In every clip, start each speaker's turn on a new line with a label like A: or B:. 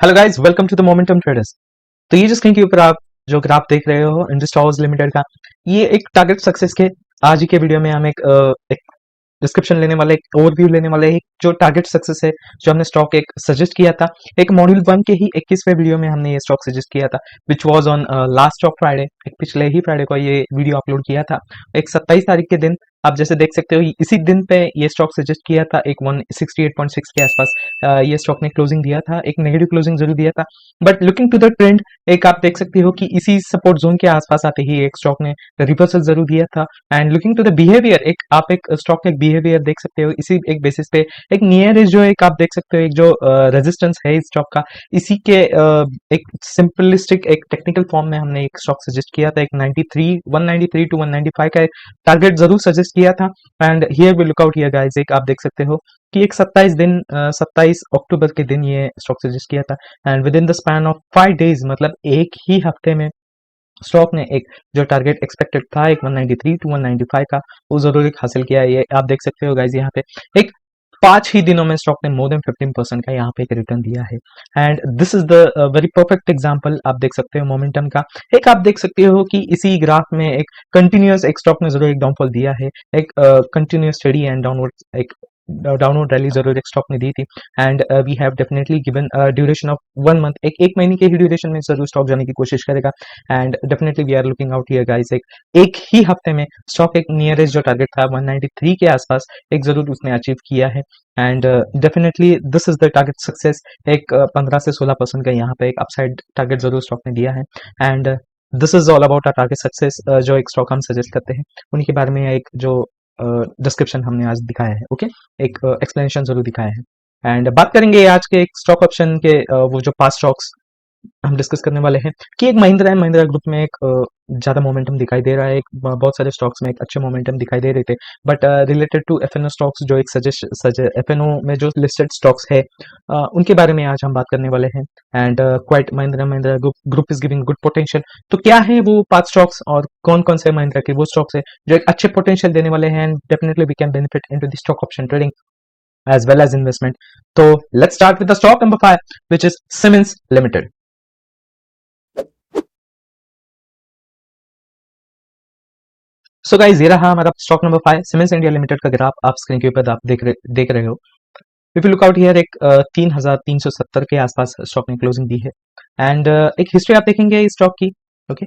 A: Hello guys, welcome to the momentum traders. तो ये जो स्क्रीन के ऊपर आप जो ग्राफ देख रहे हो इंडस टावर्स लिमिटेड का, ये एक टारगेट सक्सेस के आज ही के वीडियो में हम एक डिस्क्रिप्शन लेने वाले, एक ओवरव्यू लेने वाले, एक जो टारगेट सक्सेस है, जो हमने स्टॉक एक सजेस्ट किया था एक मॉड्यूल 1 के ही 21वें वीडियो में हमने ये स्टॉक सजेस्ट किया था, which was on last of Friday. एक पिछले ही फ्राइडे को ये वीडियो अपलोड किया था। एक 27 तारीख के दिन आप जैसे देख सकते हो, इसी दिन पे ये स्टॉक सजेस्ट किया था एक 168.6 के आसपास ये स्टॉक ने क्लोजिंग दिया था, एक नेगेटिव क्लोजिंग जरूर दिया था। But looking to the trend, एक आप देख सकते हो कि इसी सपोर्ट जोन के आसपास आते ही एक स्टॉक ने रिवर्सल जरूर दिया था। And looking to the behaviour, एक आप एक स्टॉक का एक बिहेवियर देख सकते हो इसी एक बेसिस पे। एक नियर इज जो एक आप देख सकते हो, एक जो रेजिस्टेंस है इस स्टॉक का, इसी के एक सिंपलिस्टिक एक टेक्निकल फॉर्म में हमने एक स्टॉक सजेस्ट किया था। एक 93 193 टू 195 का टारगेट जरूर सजेस्ट किया था। And here we look out here guys, एक आप देख सकते हो कि एक 27 अक्टूबर के दिन ये स्टॉक सजेस्ट किया था। And with in the span of 5 days, मतलब एक ही हफ्ते में स्टॉक ने एक जो टारगेट एक्सपेक्टेड था एक 193 टू 195 का, वो जरूर एक हासिल किया है। ये आप देख सकते हो गाइज, यहाँ पे एक 5 ही दिनों में स्टॉक ने मोर देन 15% का यहाँ पे एक रिटर्न दिया है। And this is the very perfect example आप देख सकते हो मोमेंटम का। एक आप देख सकते हो कि इसी ग्राफ में एक कंटिन्यूअस एक स्टॉक ने जरूर एक डाउनफॉल दिया है। एक कंटिन्यूअस स्टडी एंड डाउनवर्ड एक डाउनवर्ड रैली जरूर एक स्टॉक ने दी थी। And we have definitely given duration of 1 month, एक महीने के ही ड्यूरेशन में जरूर स्टॉक जाने की कोशिश करेगा। And definitely we are looking out here guys, एक ही हफ्ते में स्टॉक एक नियरेस्ट जो टारगेट था 193 के आसपास एक जरूर उसने अचीव किया है। And definitely this is the target success. एक 15 से 16% का यहाँ पे एक अपसाइड टारगेट जरूर स्टॉक ने दिया है। And this is all about a target success. जो एक स्टॉक हम सजेस्ट करते हैं उन्हीं के बारे में एक जो डिस्क्रिप्शन हमने आज दिखाया है, ओके, एक एक्सप्लेनेशन जरूर दिखाया है। एंड बात करेंगे आज के एक स्टॉक ऑप्शन के वो जो पांच स्टॉक्स हम डिस्कस करने वाले हैं कि एक महिंद्रा एंड महिंद्रा ग्रुप में एक ज्यादा मोमेंटम दिखाई दे रहा है। एक बहुत सारे स्टॉक्स में एक अच्छे मोमेंटम दिखाई दे रहे थे, but related to FNO stocks, जो एक सजेस्ट एफएनओ में जो लिस्टेड स्टॉक्स है उनके बारे में आज हम बात करने वाले हैं। And quite Mahindra Mahindra group is giving good potential. तो क्या है वो पांच स्टॉक्स और कौन कौन से महिंद्रा के वो स्टॉक्स है जो एक अच्छे पोटेंशियल देने वाले हैं, and definitely we can benefit into the stock option trading as well as investment. So let's start with the stock number 5, which is Siemens Limited. So guys, ये रहा हमारा stock number 5, siemens India limited का graph आप screen के ऊपर आप देख रहे हो। If you look out here, एक 3370 के आसपास स्टॉक ने क्लोजिंग दी है। एंड एक हिस्ट्री आप देखेंगे इस स्टॉक की, okay,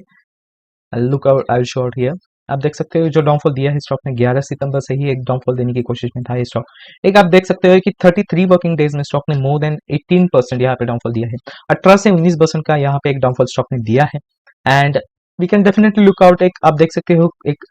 A: look out, I will show out here. आप देख सकते हो जो डाउनफॉल दिया है स्टॉक ने 11 सितंबर से ही एक डाउनफॉल देने की कोशिश में था ये स्टॉक। एक आप देख सकते हो कि 33 वर्किंग डेज में स्टॉक ने मोर देन 18% यहाँ पे डाउनफॉल दिया है। 18 से 19% का यहाँ पे एक डाउनफॉल स्टॉक ने दिया है। And we can definitely look out, एक आप देख सकते हो एक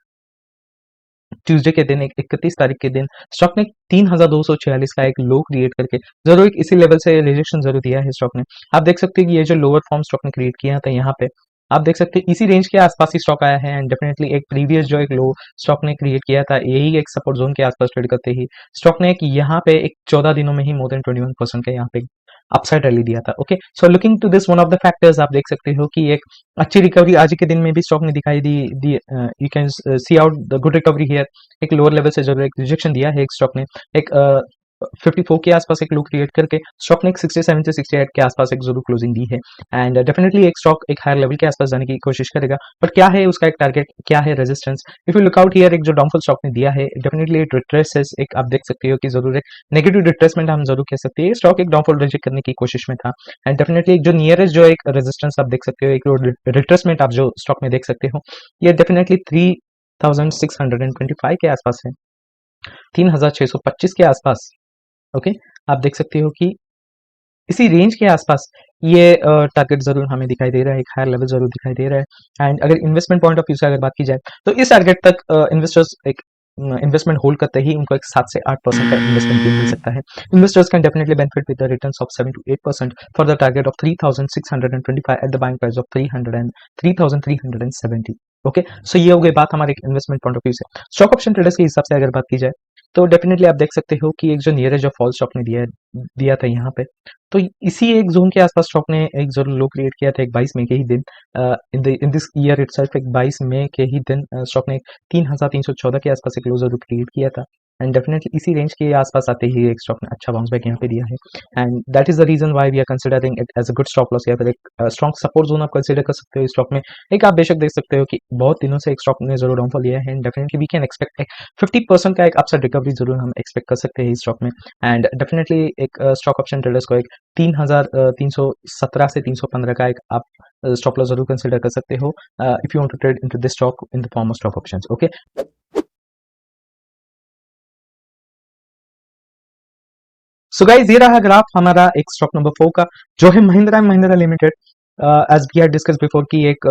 A: ट्यूसडे के दिन, एक 31 तारीख के दिन स्टॉक ने 3246 का एक लो क्रिएट करके जरूर एक इसी लेवल से रिजेक्शन जरूर दिया है स्टॉक ने। आप देख सकते हैं कि ये जो लोअर फॉर्म स्टॉक ने क्रिएट किया था, यहाँ पे आप देख सकते हैं इसी रेंज के आसपास ही स्टॉक आया है। एंड डेफिनेटली एक प्रीवियस जो एक लो स्टॉक ने क्रिएट किया था, यही एक सपोर्ट जोन के आसपास ट्रेड करते ही स्टॉक ने एक यहाँ पे एक 14 दिनों में ही मोर देन 21% का यहाँ पे अपसाइड रैली दिया था। Okay, so looking to this one of the factors, आप देख सकते हो कि एक अच्छी रिकवरी आज के दिन में भी स्टॉक ने दिखाई दी। You can see out the good recovery here. एक लोअर लेवल से जरूर एक रिजेक्शन दिया है एक स्टॉक ने, एक 54 के आसपास एक लो क्रिएट करके स्टॉक ने एक 67 से 68 के आसपास एक जरूर क्लोजिंग दी है। एंड डेफिनेटली एक स्टॉक एक हायर लेवल के आसपास जाने की कोशिश करेगा, बट क्या है उसका एक टारगेट, क्या है resistance. If you look out here, एक जो डाउनफॉल स्टॉक ने दिया है डेफिनेटली एक रिट्रेसेस, एक आप देख सकते हो कि जरूर एक नेगेटिव रिट्रेसमेंट हम जरूर कह सकते हैं। स्टॉक एक डाउनफॉल रिजेक्ट करने की कोशिश में था। एंड डेफिनेटली एक जो नियरेस्ट जो एक रेजिस्टेंस आप देख सकते हो, एक रिट्रेसमेंट आप जो स्टॉक में देख सकते हो, ये डेफिनेटली 3625 के आसपास है, 3625 के आसपास। ओके, आप देख सकते हो कि इसी रेंज के आसपास ये टारगेट जरूर हमें दिखाई दे रहा है, एक हायर लेवल जरूर दिखाई दे रहा है। एंड अगर इन्वेस्टमेंट पॉइंट ऑफ व्यू से अगर बात की जाए तो इस टारगेट तक इन्वेस्टर्स एक इन्वेस्टमेंट होल्ड करते ही उनको एक 7 से 8% का इन्वेस्टमेंट भी मिल सकता है। Investors can definitely benefit with the returns of 7 to 8% for the target of 3625 at the buying price of 3370। Okay, so ये हो गई बात हमारे इन्वेस्टमेंट पॉइंट ऑफ व्यू से। स्टॉक ऑप्शन ट्रेडर्स के हिसाब से अगर बात की जाए तो डेफिनेटली आप देख सकते हो कि एक जो नियरेस्ट जो फॉल स्टॉक ने दिया था यहाँ पे, तो इसी एक जोन के आसपास स्टॉक ने एक जो लो क्रिएट किया था एक 22 मई के ही दिन, इन दिस ईयर इटसेल्फ एक 22 मई के ही दिन स्टॉक ने 3314 के आसपास एक लो जरूर क्रिएट किया था। एंड डेफिनेटली इसी रेंज के आसपास आते ही एक स्टॉक ने अच्छा बाउंस बैक यहाँ पे दिया है and that is the reason why we are considering it as a good stop loss या फिर एक स्ट्रॉन्ग सपोर्ट जोन आप कंसिडर कर सकते हो इस स्टॉक में। एक आप बेशक देख सकते हो कि बहुत दिनों से एक स्टॉक ने जरूर डाउनफॉल लिया है and definitely we can expect एक 50% का एक अपसाइड रिकवरी जरूर हम एक्सपेक्ट कर सकते हैं इस स्टॉक में। एंड डेफिनेटली एक स्टॉक ऑप्शन ट्रेडर्स को एक 3,317 से 315 का एक आप स्टॉप लॉस जरूर कंसिडर कर सकते हो if you want to trade into this stock in the form of stock options. Okay, so guys ये रहा ग्राफ हमारा एक स्टॉक नंबर 4 का जो है Mahindra and Mahindra limited. As we had discuss before की एक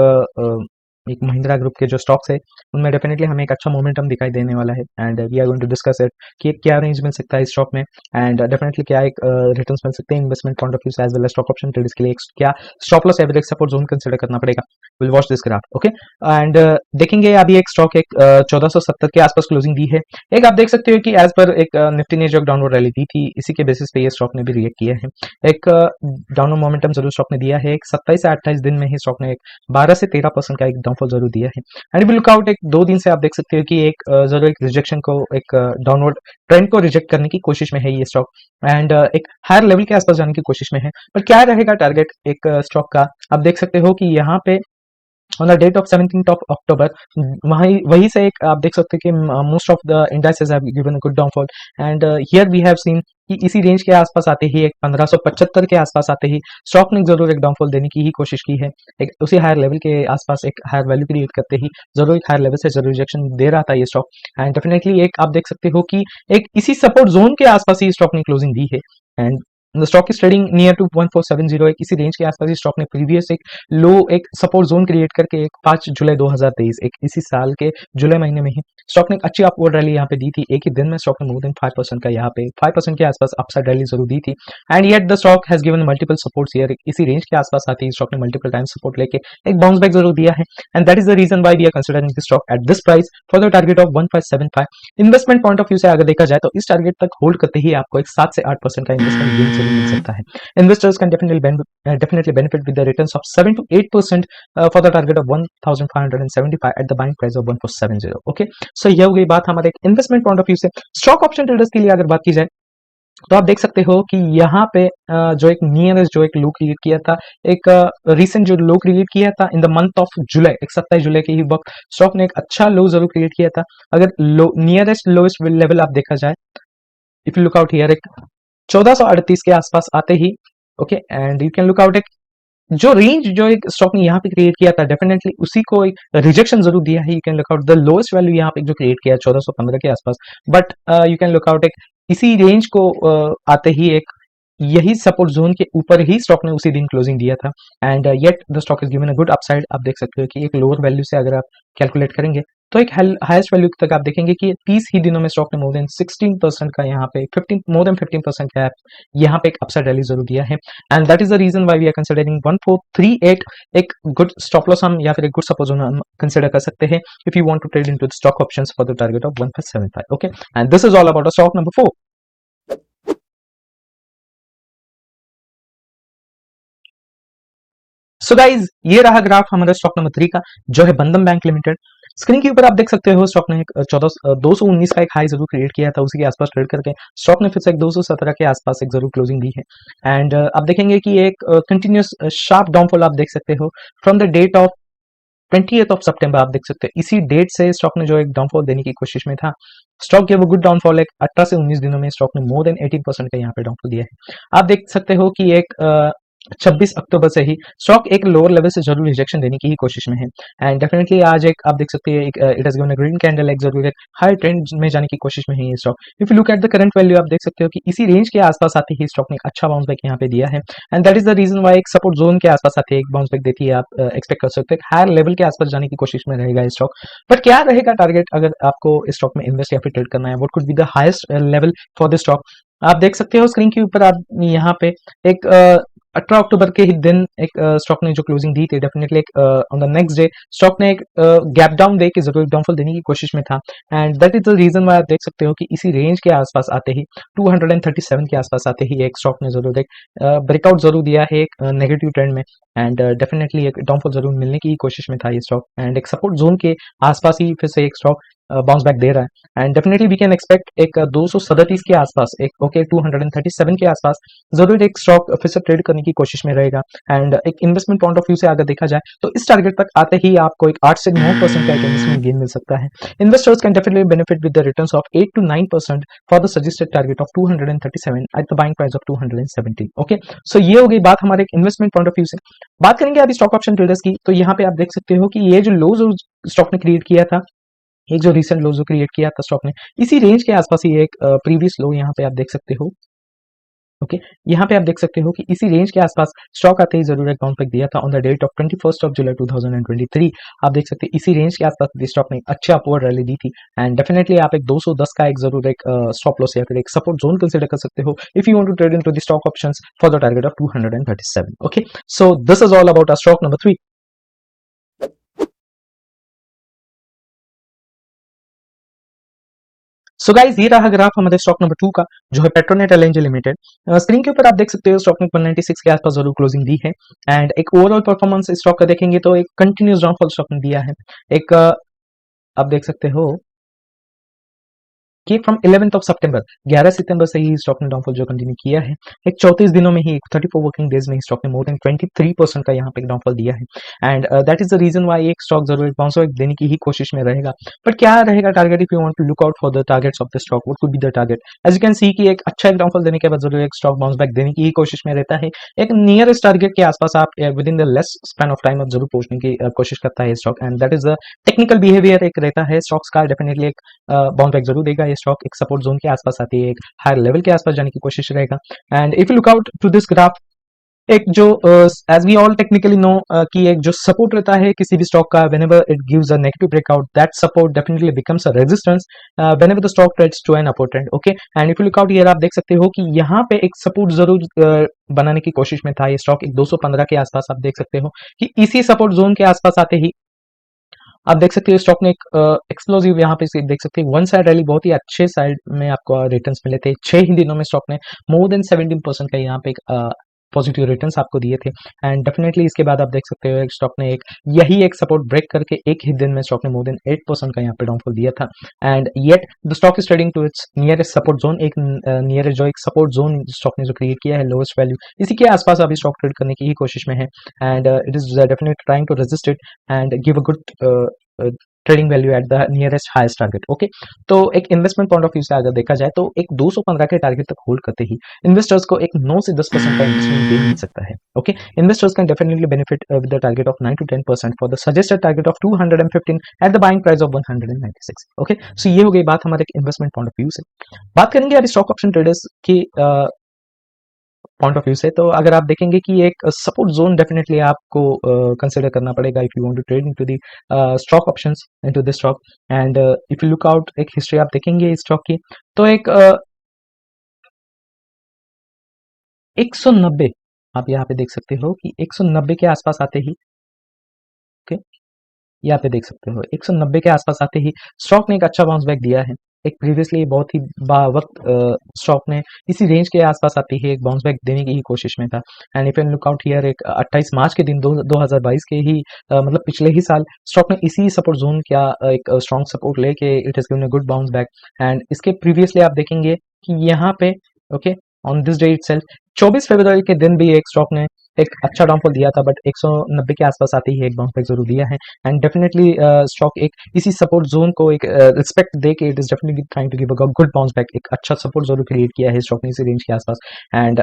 A: महिंद्रा ग्रुप के जो स्टॉक्स है उनमें डेफिनेटली हमें एक अच्छा मोमेंटम दिखाई देने वाला है and we are going to discuss it कि क्या रेंज मिल सकता है इस स्टॉक में एंड डेफिनेटली क्या एक रिटर्न्स मिल सकते हैं इन्वेस्टमेंट पॉइंट ऑफ व्यू से as well as stock option traders के लिए क्या stop loss average support zone consider करना पड़ेगा। Will watch this graph. Okay, and देखेंगे अभी एक स्टॉक एक 1470 के आसपास क्लोजिंग दी है। एक आप देख सकते हो कि एज पर एक निफ्टी ने जो डाउनवर्ड रैली दी थी इसी के बेसिस पे ये स्टॉक ने भी रिएक्ट किया है। एक डाउनवर्ड मोमेंटम जरूर स्टॉक ने दिया है। एक 27 से 28 दिन में ही स्टॉक ने एक 12 से 13% का एक डाउनफॉल जरूर दिया है एंड भी लुकआउट एक 2 दिन से आप देख सकते हो कि एक जरूर एक रिजेक्शन को एक डाउनवर्ड ट्रेंड को रिजेक्ट करने की कोशिश में है ये स्टॉक एंड एक हायर लेवल के आसपास जाने की कोशिश में है। पर क्या रहेगा टारगेट एक स्टॉक का आप देख सकते हो कि यहाँ पे on the date of 17th of October वहीं वहीं से एक आप देख सकते हैं कि most of the indices have given a good downfall and here we have seen कि इसी रेंज के आसपास आते ही एक 1575 के आसपास आते ही स्टॉक ने जरूर एक डाउनफॉल देने की ही कोशिश की है। एक उसी हायर लेवल के आसपास एक हायर वैल्यू क्रिएट करते ही जरूर एक हायर लेवल से जरूर रिजेक्शन दे रहा था ये स्टॉक एंड डेफिनेटली एक आप देख सकते हो कि एक इसी सपोर्ट जोन के आसपास ही स्टॉक ने क्लोजिंग दी है and the stock is trading near to 1470 एक इसी रेंज के आसपास ही स्टॉक ने प्रीवियस एक लो एक सपोर्ट जोन क्रिएट करके एक 5 जुलाई 2023 एक इसी साल के जुलाई महीने में ही स्टॉक ने एक अच्छी अपवर्ड रैली यहाँ पे दी थी। एक ही दिन में स्टॉक ने मोर देन 5% का यहाँ पे 5% के आसपास अपसाइड रैली जरूर दी थी and yet the stock has given multiple supports here. इसी रेंज के आसपास आती है स्टॉक ने मल्टीपल टाइम सपोर्ट लेके एक बाउंस बैक जरूर दिया है and that is the reason why we are considering this stock at this price for the target of 1575। Investment point of view से अगर देखा जाए तो इस टारगेट तक होल्ड करते ही आपको एक 7 से 8% का इन्वेस्टमेंट गेन जरूर मिल सकता है। Investors can definitely benefit with the returns of 7 to 8% for the target of 1575 at the buying price of 1470। Okay, so ये हो गई बात हमारे एक इन्वेस्टमेंट पॉइंट ऑफ व्यू से। स्टॉक ऑप्शन ट्रेडर्स के लिए अगर बात की जाए तो आप देख सकते हो कि यहाँ पे जो एक नियरेस्ट जो एक लो क्रिएट किया था एक रिसेंट जो लो क्रिएट किया था in the month of July एक 27 जुलाई के ही वक्त स्टॉक ने एक अच्छा लो जरूर क्रिएट किया था। अगर लो नियरेस्ट लोएस्ट लेवल आप देखा जाए if you look out here एक 1438 के आसपास आते ही okay and you can look out एक जो रेंज जो एक स्टॉक ने यहाँ पे क्रिएट किया था डेफिनेटली उसी को एक रिजेक्शन जरूर दिया है। You can look out the lowest value यहाँ पे जो क्रिएट किया है 1415 के आसपास but you can look out एक इसी रेंज को आते ही एक यही सपोर्ट जोन के ऊपर ही स्टॉक ने उसी दिन क्लोजिंग दिया था and yet the stock is given a good upside. आप देख सकते हो कि एक लोअर वैल्यू से अगर आप कैलकुलेट करेंगे तो एक हाईएस्ट वैल्यू तक आप देखेंगे कि 30 ही दिनों में स्टॉक ने मोर देन 16% का यहाँ पे 15 मोर देन 15% का यहाँ पे एक अपसाइड रैली जरूर दिया है and that is the reason why we are considering 1438 एक गुड स्टॉप लॉस हम या फिर एक गुड सपोज हम कंसीडर कर सकते हैं if you want to trade into the stock options for the target of 1575। Okay, and this is all about stock number 4। So guys ये रहा ग्राफ हमारा स्टॉक नंबर 3 का जो है बंधन बैंक लिमिटेड। स्क्रीन के ऊपर आप देख सकते हो स्टॉक ने एक 219 का एक हाई जरूर क्रिएट किया था उसी के आसपास ट्रेड करके स्टॉक ने फिर से एक 217 के आसपास एक जरूर क्लोजिंग दी है एंड आप देखेंगे कि एक कंटिन्यूस शार्प डाउनफॉल आप देख सकते हो from the date of 20th of सितंबर। आप देख सकते हो इसी डेट से स्टॉक ने जो एक डाउनफॉल देने की कोशिश में था स्टॉक के वो गुड डाउनफॉल एक 18 से 19 दिनों में स्टॉक ने मोर देन 18% का यहाँ पे डाउनफॉल दिया है। आप देख सकते हो कि एक 26 अक्टूबर से ही स्टॉक एक लोअर लेवल से जरूर रिजेक्शन देने की ही कोशिश में है एंड डेफिनेटली आज एक आप देख सकते हैं एक it has given a green candle एक जरूर एक हाई ट्रेंड में जाने की कोशिश में है ये stock. If you look at the current value आप देख सकते हो कि इसी रेंज के आसपास आते ही स्टॉक ने एक अच्छा बाउंस बैक यहाँ पे दिया है and that is the reason why एक सपोर्ट जोन के आसपास आते एक बाउंस बैक देती है आप एक्सपेक्ट कर सकते हैं हायर लेवल के आसपास जाने की कोशिश में रहेगा स्टॉक। बट क्या रहेगा टारगेट अगर आपको इस स्टॉक में इन्वेस्ट या फिर ट्रेड करना है what could be the highest level for this stock. आप देख सकते हो स्क्रीन के ऊपर आप यहाँ पे एक 18 अक्टूबर के ही दिन एक स्टॉक ने जो क्लोजिंग दी थी डेफिनेटली एक on the next day stock ने एक गैप डाउन दे के जरूर डाउनफॉल देने की कोशिश में था and that is the reason why आप देख सकते हो कि इसी रेंज के आसपास आते ही 237 के आसपास आते ही एक स्टॉक ने जरूर एक ब्रेकआउट जरूर दिया है एक नेगेटिव ट्रेंड में एंड डेफिनेटली एक डाउनफॉल जरूर मिलने की कोशिश में था ये स्टॉक एंड एक सपोर्ट जोन के आसपास ही फिर से एक स्टॉक बाउंस बैक दे रहा है and definitely we can expect एक 237 के आसपास एक ओके 237 के आसपास जरूर एक स्टॉक फिर से ट्रेड करने की कोशिश में रहेगा एंड एक इन्वेस्टमेंट पॉइंट ऑफ व्यू से अगर देखा जाए तो इस टारगेट तक आते ही आपको एक 8 से 9% का एक इन्वेस्टमेंट गेन मिल सकता है. Investors can definitely benefit with the returns of 8 to 9% for the suggested target of 237 at the buying price of 270. Okay, so ये हो गई बात हमारे इन्वेस्टमेंट पॉइंट ऑफ व्यू से. बात करेंगे अभी स्टॉक ऑप्शन ट्रेडर्स की, तो यहाँ पे आप देख सकते हो कि ये जो लो जो स्टॉक ने क्रिएट किया था, एक जो रिसेंट लो जो क्रिएट किया था स्टॉक ने, इसी रेंज के आसपास ही एक प्रीवियस लो यहाँ पे आप देख सकते हो. ओके, यहाँ पे आप देख सकते हो कि इसी रेंज के आसपास स्टॉक आते ही जरूर एक बाउंस बैक दिया था on the date of 21st of July 2023. आप देख सकते हैं इसी रेंज के आसपास स्टॉक ने अच्छी अपवर्ड रैली दी थी एंड डेफिनेटली आप एक 210 का एक जरूर एक स्टॉप लॉस या फिर एक सपोर्ट जोन कंसीडर कर सकते हो if you want to trade into the stock options for the target of 237. Okay, so this is all about our stock number 3. So guys, ये रहा ग्राफ हमारे स्टॉक नंबर 2 का, जो है पेट्रोनेट एलएनजी लिमिटेड. स्क्रीन के ऊपर आप देख सकते हो स्टॉक ने 196 के आसपास जरूर क्लोजिंग दी है एंड एक ओवरऑल परफॉर्मेंस स्टॉक का देखेंगे तो एक कंटिन्यूस डाउनफॉल स्टॉक ने दिया है. एक आप देख सकते हो कि फ्रॉम 11th ऑफ सितंबर, 11 सितंबर से ही स्टॉक ने डाउनफॉल जो कंटिन्यू किया है, एक 34 दिनों में ही 34 वर्किंग डेज में ही स्टॉक ने मोर देन 23% का यहाँ पे डाउनफॉल दिया है and that is the reason why एक स्टॉक जरूर बाउंस बैक देने की ही कोशिश में रहेगा. बट क्या रहेगा target if you want to look out for the targets of the stock, what could be the target? As you can see कि एक अच्छा एक डाउनफॉल देने के बाद जरूर एक स्टॉक बाउंस बैक देने की ही कोशिश में रहता है. एक नियरेस्ट टारगेट के आसपास आप with in the less span of time आप जरूर पहुंचने की कोशिश करता है stock and that is the technical behaviour एक रहता है स्टॉक्स का. डेफिनेटली एक बाउंस बैक जरूर देगा ये स्टॉक, एक सपोर्ट जोन के आसपास आती है, एक हायर लेवल के आसपास जाने की कोशिश रहेगा. And if you look out to this graph, एक जो as we all technically know कि एक जो सपोर्ट रहता है किसी भी स्टॉक का, whenever it gives a negative breakout, that support definitely becomes a resistance whenever the stock trades to an upward trend. Okay, and if you look out here आप देख सकते हो कि यहाँ पे एक सपोर्ट जरूर बनाने की कोशिश में था ये स्टॉक, एक 215 के आसपास. आप देख सकते हो कि इसी सपोर्ट जोन के आसपास आते ही आप देख सकते हो स्टॉक ने एक एक्सप्लोसिव यहाँ पे देख सकते हैं वन साइड रैली, बहुत ही अच्छे साइड में आपको रिटर्न्स मिले थे. 6 ही दिनों में स्टॉक ने मोर देन 17% का यहाँ पे एक पॉजिटिव रिटर्न्स आपको दिए थे एंड डेफिनेटली इसके बाद आप देख सकते हो एक स्टॉक ने एक यही एक सपोर्ट ब्रेक करके एक ही दिन में स्टॉक ने मोर देन 8% का यहाँ पे डाउनफॉल दिया था and yet the stock is trading to its nearest support zone. एक नियरेस्ट जो एक सपोर्ट जोन स्टॉक ने जो क्रिएट किया है लोएस्ट वैल्यू, इसी के आसपास अभी स्टॉक ट्रेड करने की ही कोशिश में है and it is definitely trying to resist it and give a good trading value at the nearest highest target. Okay, तो एक इन्वेस्टमेंट पॉइंट ऑफ व्यू से अगर देखा जाए तो एक 215 के टारगेट तक होल्ड करते ही इन्वेस्टर्स को एक 9 से 10% का इन्वेस्टमेंट गेन मिल सकता है. Okay, investors can definitely benefit with the target of 9 to 10% for the suggested target of 215 at the buying price of 196. Okay, so ये हो गई बात हमारे इन्वेस्टमेंट पॉइंट ऑफ व्यू से. बात करेंगे अभी स्टॉक ऑप्शन ट्रेडर्स की पॉइंट ऑफ व्यू से, तो अगर आप देखेंगे कि एक सपोर्ट जोन डेफिनेटली आपको कंसिडर करना पड़ेगा if you want to trade into the stock options into the stock and if you look out एक हिस्ट्री आप देखेंगे इस स्टॉक की, तो एक 190 आप यहाँ पे देख सकते हो कि 190 के आसपास आते ही, ओके, यहाँ पे देख सकते हो 190 के आसपास आते ही स्टॉक ने एक अच्छा बाउंस बैक दिया है. एक प्रीवियसली बहुत ही बावक्त स्टॉक ने इसी रेंज के आसपास आती है एक बाउंस बैक देने की ही कोशिश में था and if you look out here एक 28 मार्च के दिन 2022 के ही मतलब पिछले ही साल स्टॉक ने इसी सपोर्ट जोन का एक स्ट्रॉन्ग सपोर्ट लेके it has given a good bounce back and इसके प्रीवियसली आप देखेंगे कि यहाँ पे okay on this day itself 24 फरवरी के दिन भी एक स्टॉक ने एक अच्छा डाउनफॉल दिया था बट 190 के आसपास आते ही एक बाउंस बैक जरूर दिया है एंड डेफिनेटली स्टॉक एक इसी सपोर्ट जोन को एक रिस्पेक्ट दे के it is definitely trying to give a good bounce back. एक अच्छा सपोर्ट जरूर क्रिएट किया है स्टॉक ने इसी रेंज के आसपास and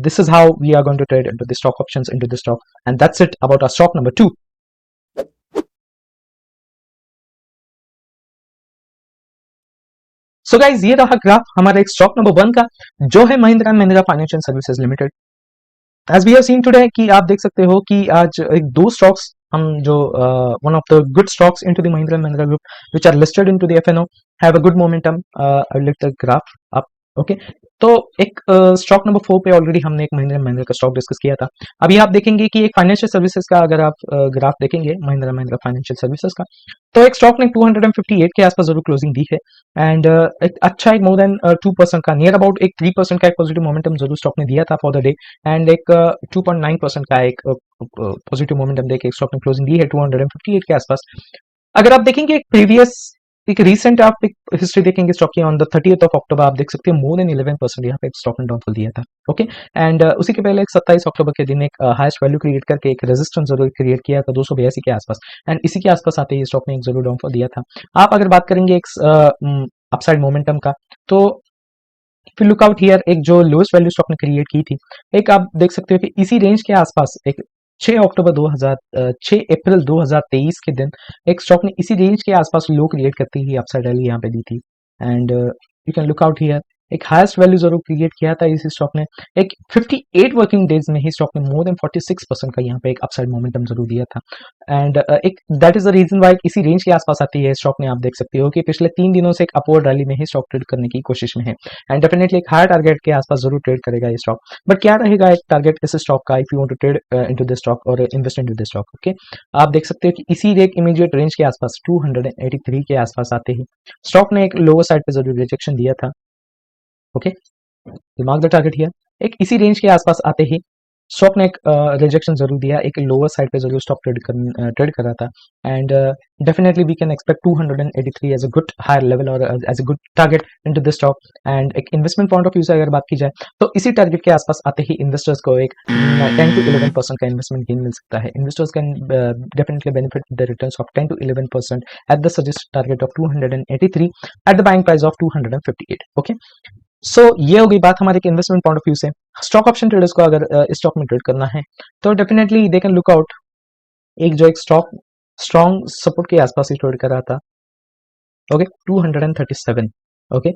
A: this is how we are going to trade into the stock options into the stock and that's it about our stock number 2. So guys, ये रहा ग्राफ हमारे स्टॉक नंबर 1 का, जो है Mahindra and Mahindra financial services limited. As we have seen today कि आप देख सकते हो कि आज एक दो स्टॉक्स हम जो one of the good stocks into the Mahindra group which are listed into the FNO have a good momentum. I lift the graph up. Okay, तो एक स्टॉक नंबर 4 पे ऑलरेडी हमने एक महिंद्रा का स्टॉक डिस्कस किया था. अभी आप देखेंगे कि एक फाइनेंशियल सर्विसेज का अगर आप ग्राफ देखेंगे महिंद्रा फाइनेंशियल सर्विसेज का, तो एक स्टॉक ने 258 के आसपास जरूर क्लोजिंग दी है एंड एक अच्छा एक मोर देन 2% का नियर अबाउट एक 3% का एक पॉजिटिव मोमेंटम जरूर स्टॉक ने दिया था फॉर द डे एंड एक 2.9% का एक पॉजिटिव मोमेंटम देके स्टॉक ने क्लोजिंग दी है 258 के आसपास. अगर आप देखेंगे एक प्रीवियस एक रिसेंट आप एक हिस्ट्री देखेंगे स्टॉक की, on the 30th of October आप देख सकते हैं मोर देन 11% यहाँ पे एक स्टॉक ने डाउनफॉल दिया था। ओके, एंड उसी के पहले एक 27 अक्टूबर के दिन एक हाईएस्ट वैल्यू क्रिएट करके एक रेजिस्टेंस जरूर क्रिएट किया था 282 के आसपास, एंड इसी के आसपास आते ही स्टॉक ने एक जरूर डाउनफॉल दिया था। आप अगर बात करेंगे एक अपसाइड मोमेंटम का, तो फिर लुक आउट हियर, एक जो लोएस्ट वैल्यू स्टॉक ने क्रिएट की थी, एक आप देख सकते हो कि इसी रेंज के आसपास एक 6 अप्रैल 2023 के दिन एक स्टॉक ने इसी रेंज के आसपास लो क्रिएट करते ही अपसाइड रैली यहाँ पे दी थी, and you can look out here एक हाईएस्ट वैल्यू जरूर क्रिएट किया था इसी स्टॉक ने। एक 58 वर्किंग डेज में ही स्टॉक ने मोर देन 46% का यहाँ पे एक अपसाइड मोमेंटम जरूर दिया था, एंड एक that is the reason why इसी रेंज के आसपास आती है स्टॉक ने। आप देख सकते हो कि पिछले 3 दिनों से एक अपवर्ड रैली में ही स्टॉक ट्रेड करने की कोशिश में है, एंड डेफिनेटली एक हायर टारगेट के आसपास जरूर ट्रेड करेगा ये स्टॉक। बट क्या रहेगा एक टारगेट इस स्टॉक का if you want to trade into this stock और invest into this stock? Okay, आप देख सकते हो कि इसी एक इमीडिएट रेंज के आसपास 283 के आसपास आते ही स्टॉक ने एक लोअर साइड पे जरूर रिजेक्शन दिया था। Okay, mark the target here, एक इसी रेंज के आसपास आते ही स्टॉक ने एक रिजेक्शन जरूर दिया, एक लोअर साइड पे जरूर स्टॉक ट्रेड कर रहा था, and definitely we can expect 283 as a good higher level और as a good target into this stock. And एक इन्वेस्टमेंट पॉइंट ऑफ व्यू से अगर बात की जाए तो इसी टारगेट के आसपास आते ही इन्वेस्टर्स को एक 10 to 11% का इन्वेस्टमेंट गेन मिल सकता है। Investors can definitely benefit the returns of 10 to 11% at the suggested target of 283 at the buying price of 258। Okay, so ये हो गई बात हमारे इन्वेस्टमेंट पॉइंट ऑफ व्यू से। स्टॉक ऑप्शन ट्रेडर्स को अगर स्टॉक में ट्रेड करना है तो definitely they can look out एक जो एक स्टॉक स्ट्रॉन्ग सपोर्ट के आसपास ही ट्रेड कर रहा था। ओके, 237। ओके,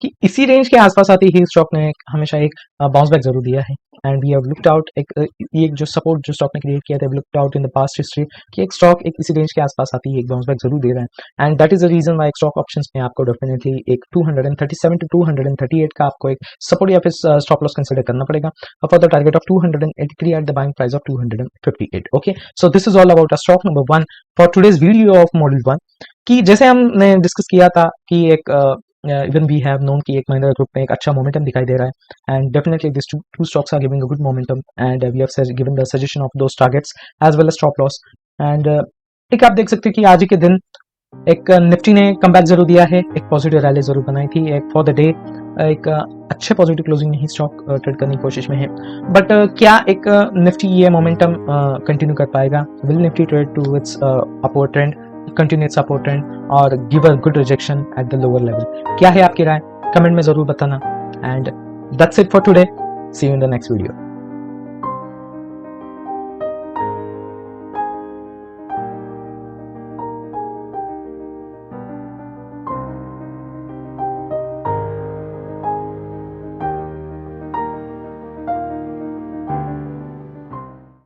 A: कि इसी रेंज के आसपास आती ही स्टॉक ने हमेशा एक बाउंस बैक जरूर दिया है, and we have looked out ये जो सपोर्ट जो स्टॉक ने क्रिएट किया था, looked out in the past history कि एक स्टॉक एक इसी रेंज के आसपास आती है एक बाउंस बैक जरूर दे रहा है, and that is the reason why stock options में आपको डेफिनेटली एक 237 to 238 का आपको एक सपोर्ट या फिर स्टॉप लॉस कंसीडर करना पड़ेगा for the target of 283 at the buying price of 258। Okay, so this is all about stock number 1 for today's video of module 1, कि जैसे हमने डिस्कस किया था कि एक even we have known कि एक महिंद्रा ग्रुप में एक अच्छा मोमेंटम दिखाई दे रहा है, and definitely these two stocks are giving a good momentum, and we have given the suggestion of those targets as well as stop loss, and एक आप देख सकते हैं कि आज ही के दिन एक निफ्टी ने कमबैक जरूर दिया है, एक पॉजिटिव रैली जरूर बनाई थी, एक फॉर द डे एक अच्छे पॉजिटिव क्लोजिंग में ही स्टॉक ट्रेड करने की कोशिश में है। बट क्या एक निफ्टी ये मोमेंटम कंटिन्यू कर पाएगा? Will Nifty trade to its upward trend, continue its upward trend और give a good rejection at the lower level? क्या है आपकी राय? कमेंट में जरूर बताना, and that's it for today, see you in the next video.